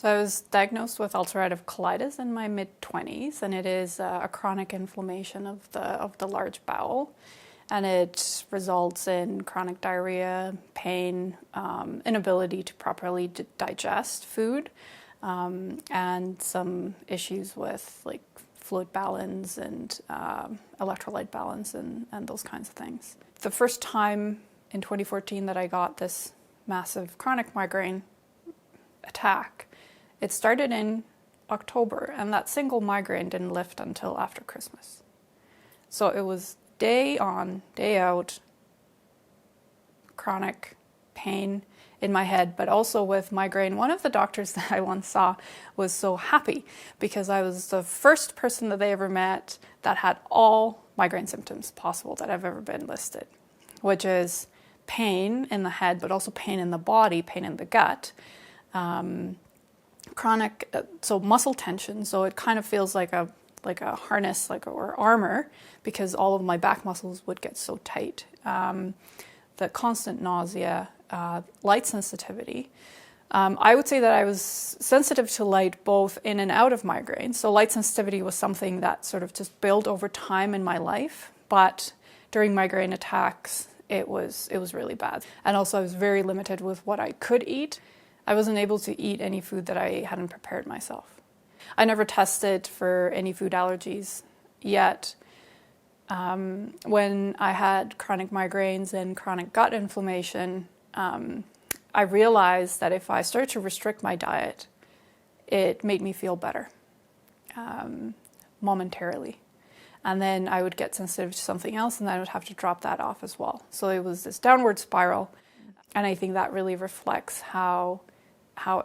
So I was diagnosed with ulcerative colitis in my mid-20s, and it is a chronic inflammation of the large bowel, and it results in chronic diarrhea, pain, inability to properly digest food, and some issues with like fluid balance and electrolyte balance and those kinds of things. The first time in 2014 that I got this massive chronic migraine attack, it started in October, and that single migraine didn't lift until after Christmas. So it was day on, day out, chronic pain in my head, but also with migraine. One of the doctors that I once saw was so happy because I was the first person that they ever met that had all migraine symptoms possible that have ever been listed, which is pain in the head, but also pain in the body, pain in the gut, chronic, so muscle tension, so it kind of feels like a harness, or armor, because all of my back muscles would get so tight. The constant nausea, light sensitivity. I would say that I was sensitive to light both in and out of migraine. So light sensitivity was something that sort of just built over time in my life, but during migraine attacks, it was really bad. And also I was very limited with what I could eat. I wasn't able to eat any food that I hadn't prepared myself. I never tested for any food allergies yet. When I had chronic migraines and chronic gut inflammation, I realized that if I started to restrict my diet, it made me feel better, momentarily. And then I would get sensitive to something else, and then I would have to drop that off as well. So it was this downward spiral, and I think that really reflects how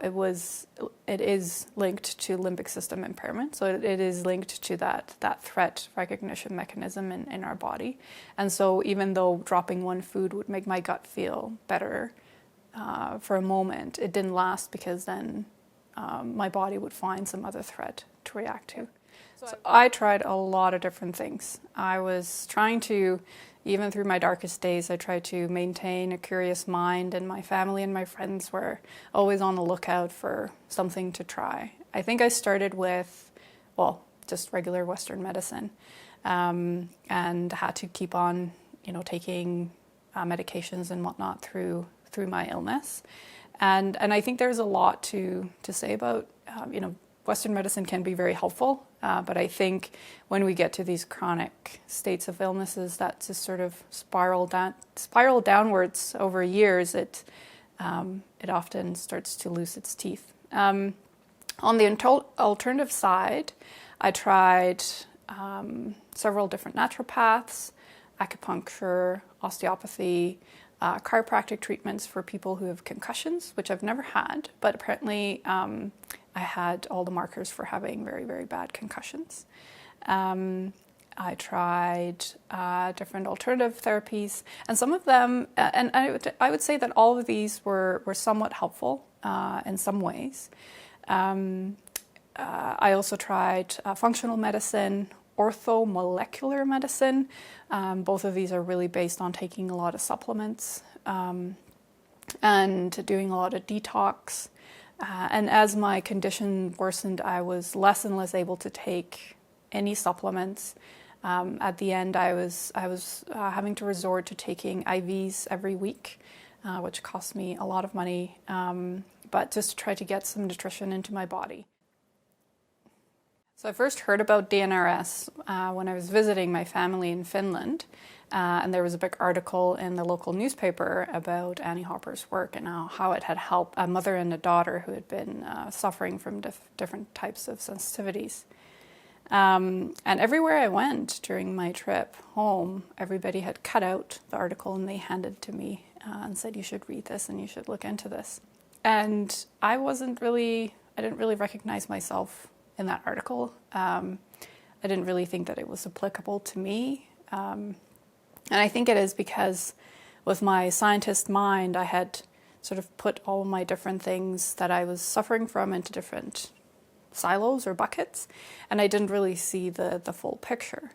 it is linked to limbic system impairment. So it is linked to that threat recognition mechanism in our body. And so even though dropping one food would make my gut feel better for a moment, it didn't last, because then my body would find some other threat to react to. So I tried a lot of different things. I was trying to, even through my darkest days, I tried to maintain a curious mind, and my family and my friends were always on the lookout for something to try. I think I started with, just regular Western medicine, and had to keep on, taking medications and whatnot through my illness. And I think there's a lot to say about, Western medicine can be very helpful, but I think when we get to these chronic states of illnesses that just sort of spiral downwards over years, it often starts to lose its teeth. On the alternative side, I tried several different naturopaths, acupuncture, osteopathy, chiropractic treatments for people who have concussions, which I've never had, but apparently I had all the markers for having very, very bad concussions. I tried different alternative therapies, and some of them, and I would say that all of these were somewhat helpful in some ways. I also tried functional medicine, orthomolecular medicine. Both of these are really based on taking a lot of supplements and doing a lot of detox. And as my condition worsened, I was less and less able to take any supplements. At the end, I was having to resort to taking IVs every week, which cost me a lot of money, but just to try to get some nutrition into my body. So I first heard about DNRS when I was visiting my family in Finland, and there was a big article in the local newspaper about Annie Hopper's work and how it had helped a mother and a daughter who had been suffering from different types of sensitivities. And everywhere I went during my trip home, everybody had cut out the article and they handed it to me and said, "You should read this and you should look into this." And I didn't really recognize myself in that article. I didn't really think that it was applicable to me. And I think it is because with my scientist mind, I had sort of put all my different things that I was suffering from into different silos or buckets, and I didn't really see the full picture.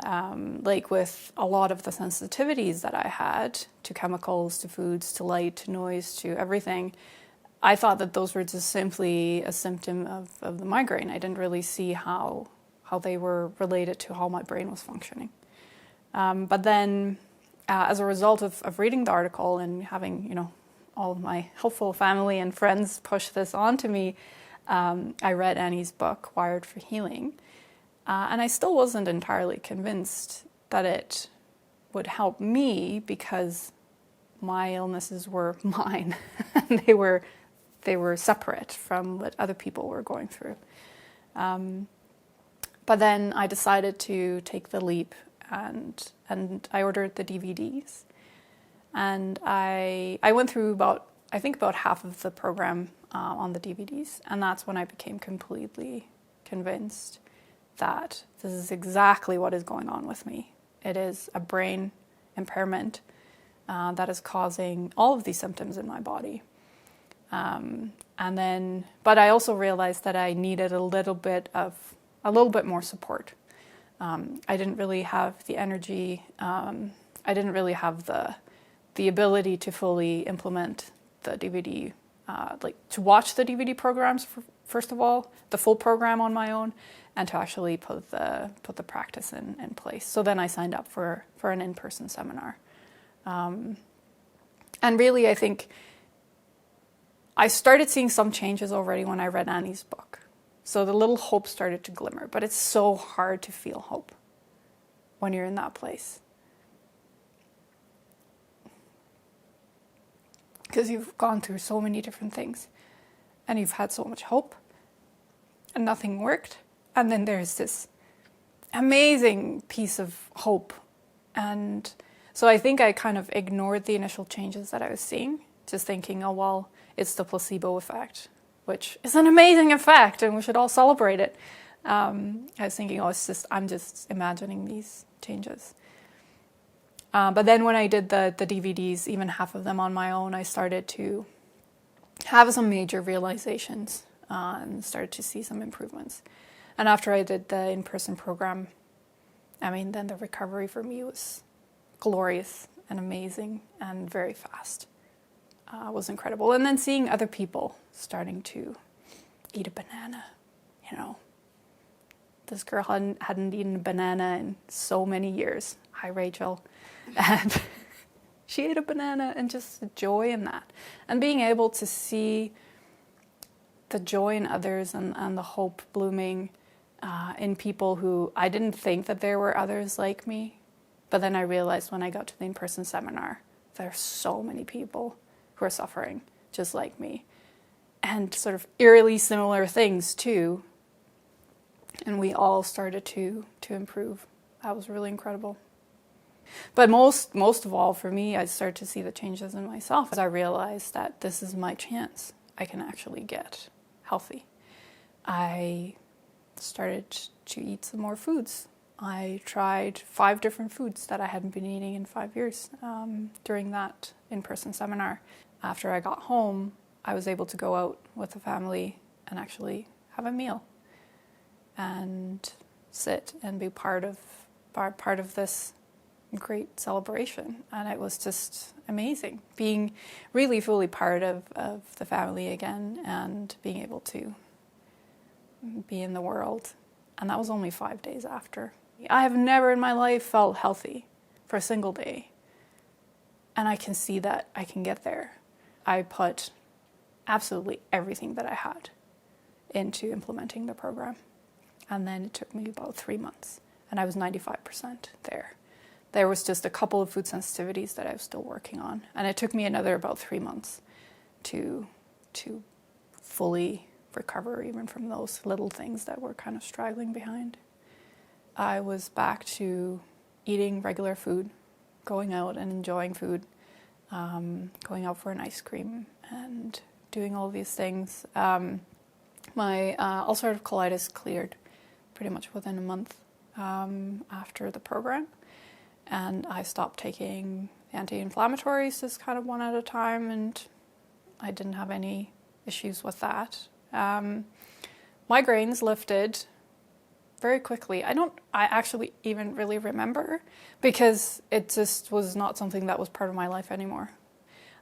Like with a lot of the sensitivities that I had to chemicals, to foods, to light, to noise, to everything, I thought that those were just simply a symptom of the migraine. I didn't really see how they were related to how my brain was functioning. But then, as a result of reading the article and having, all of my helpful family and friends push this onto me, I read Annie's book, Wired for Healing. And I still wasn't entirely convinced that it would help me, because my illnesses were mine. And they were separate from what other people were going through. But then I decided to take the leap, and I ordered the DVDs. And I went through about half of the program on the DVDs. And that's when I became completely convinced that this is exactly what is going on with me. It is a brain impairment that is causing all of these symptoms in my body. But I also realized that I needed a little bit more support. I didn't really have the energy. I didn't really have the ability to fully implement the DVD, to watch the DVD programs first of all, the full program on my own, and to actually put the practice in place. So then I signed up for an in-person seminar, and really I think I started seeing some changes already when I read Annie's book. So the little hope started to glimmer, but it's so hard to feel hope when you're in that place. Because you've gone through so many different things, and you've had so much hope, and nothing worked. And then there's this amazing piece of hope. And so I think I kind of ignored the initial changes that I was seeing, just thinking, oh, well, it's the placebo effect, which is an amazing effect, and we should all celebrate it. I was thinking, oh, I'm just imagining these changes. But then when I did the DVDs, even half of them on my own, I started to have some major realizations and started to see some improvements. And after I did the in-person program, then the recovery for me was glorious and amazing and very fast. It was incredible. And then seeing other people starting to eat a banana, This girl hadn't eaten a banana in so many years. Hi, Rachel. And she ate a banana, and just the joy in that. And being able to see the joy in others and the hope blooming in people who I didn't think that there were others like me. But then I realized when I got to the in-person seminar, there are so many people who are suffering just like me. And sort of eerily similar things too. And we all started to improve. That was really incredible. But most of all, for me, I started to see the changes in myself as I realized that this is my chance. I can actually get healthy. I started to eat some more foods. I tried 5 different foods that I hadn't been eating in 5 years during that in-person seminar. After I got home, I was able to go out with the family and actually have a meal and sit and be part of this great celebration. And it was just amazing being really fully part of the family again and being able to be in the world. And that was only 5 days after. I have never in my life felt healthy for a single day. And I can see that I can get there. I put absolutely everything that I had into implementing the program. And then it took me about 3 months. And I was 95% there. There was just a couple of food sensitivities that I was still working on. And it took me another about 3 months to fully recover even from those little things that were kind of straggling behind. I was back to eating regular food, going out and enjoying food, going out for an ice cream and doing all these things. My ulcerative colitis cleared pretty much within a month after the program. And I stopped taking anti-inflammatories just kind of one at a time, and I didn't have any issues with that. Migraines lifted very quickly. I actually even really remember, because it just was not something that was part of my life anymore.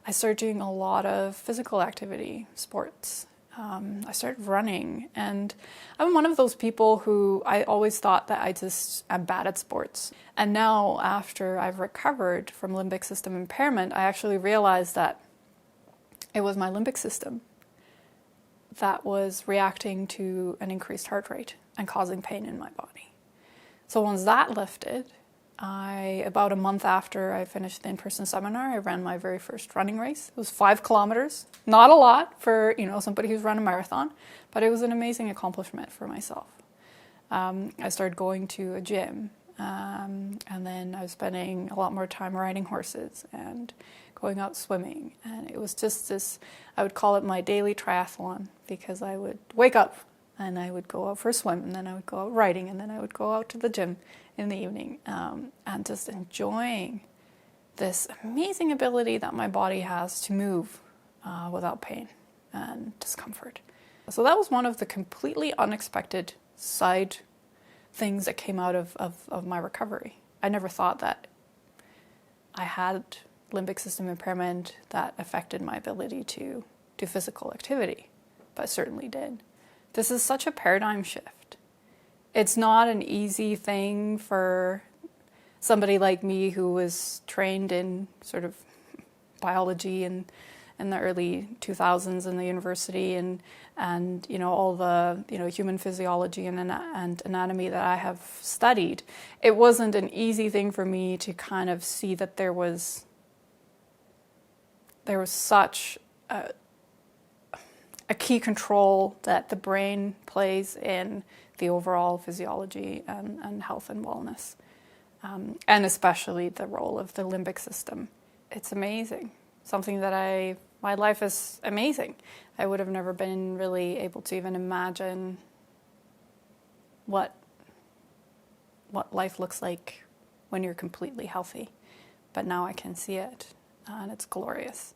I started doing a lot of physical activity, sports. I started running, and I'm one of those people who I always thought that I'm bad at sports. And now, after I've recovered from limbic system impairment, I actually realized that it was my limbic system that was reacting to an increased heart rate and causing pain in my body. So once that lifted, about a month after I finished the in-person seminar, I ran my very first running race. It was 5 kilometers. Not a lot for, somebody who's run a marathon, but it was an amazing accomplishment for myself. I started going to a gym, and then I was spending a lot more time riding horses and going out swimming. And it was just this, I would call it my daily triathlon, because I would wake up and I would go out for a swim, and then I would go out riding, and then I would go out to the gym in the evening, and just enjoying this amazing ability that my body has to move without pain and discomfort. So that was one of the completely unexpected side things that came out of my recovery. I never thought that I had limbic system impairment that affected my ability to do physical activity, but it certainly did. This is such a paradigm shift. It's not an easy thing for somebody like me who was trained in sort of biology in the early 2000s in the university, and all the human physiology and anatomy that I have studied. It wasn't an easy thing for me to kind of see that there was such a key control that the brain plays in the overall physiology and health and wellness, and especially the role of the limbic system. It's amazing. Something that my life is amazing. I would have never been really able to even imagine what life looks like when you're completely healthy. But now I can see it, and it's glorious.